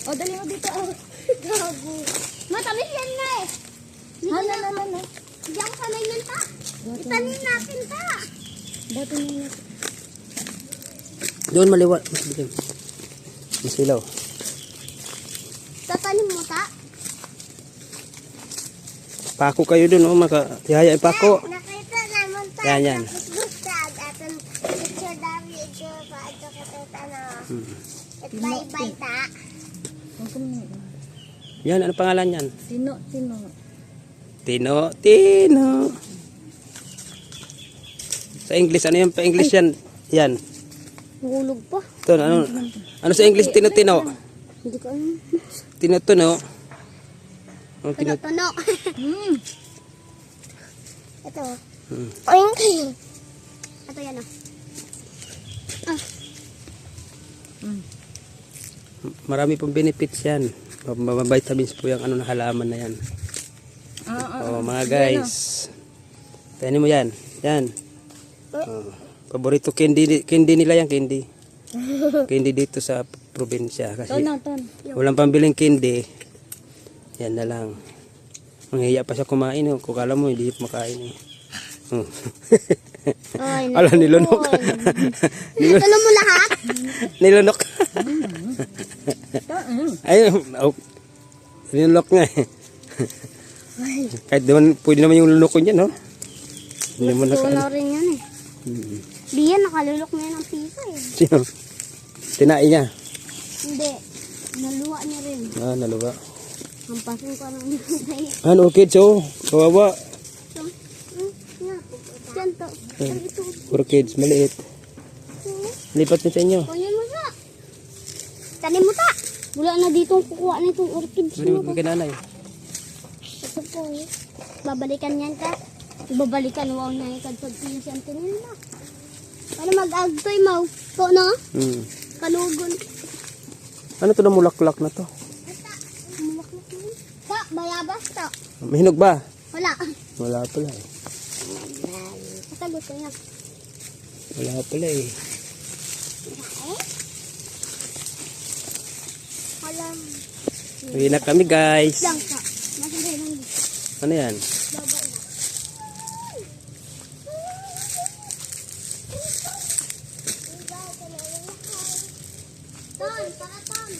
O, dali mo dito. Gago. Matamis yan nga eh. Hala. Hindi ako sanay yan ta. Itanin natin ta. Dati mo. Doon maliwa. Mas dilim. Mas ilaw. Tatanim mo ta. Pako kayo dun, oh. Yaya pako. Nakita naman ta. Yan. Bustag. Atong picture dami. Ito pa. Ito kita na. Bye-bye ta. Huwag ko mo. Yan, ano pangalan yan? Tino. Tino. Sa English, ano yung pa-English yan? Yan. Hulog pa. Ito, ano sa English? Tino. Hindi ko alam. Tino. Oh, tino. Tuno. Ito. Hmm. Oink. Ito yan oh. Marami pong benefits yan. Vitamins po yung na halaman na yan. Oh, mga guys. Tanin mo yan. Yan. Oh, paborito candy nila yan, candy. Candy dito sa probinsya kasi walang pambiling candy. Yan na lang. Manghiya pa siya kumain. Kung kala mo hindi makain. Ala, nilunok. Tulo mo lahat? Nilunok. Ay, nilunok nga eh. Kahit naman, pwede naman yung lunok ko niyan, no? Hindi mo Gusto na rin yan eh. Di yan, nakalulok na yan ang pisa eh. Sino? Tinain niya. Hindi. Naluwa niya rin. Naluwa. Hampasin ko lang dito sa'yo. Ano, kids, oh. Kawawa. Diyan to. Puro kids, maliit. Lipat niyo sa inyo. Kunin mo sa. Tanim mo ta. Wala na dito kukuha na itong orchids mo. May kananay. Ito po. Babalikan yan ka. Babalikan. Wow na yung kadpagpilis yan. Tinin mo. Para mag-agtoy mo. Po no? Kalugon. Ano to na mulaklak na to? Mulaklak mo. Ta, bayabas ta. Mahinog ba? Wala. Wala pala eh. Kasagot ko yan. Wala pala eh. Alam. Uwi na kami, guys. Lang ka. Nasaan lang. Ano yan? Baba na. Ton, para ton.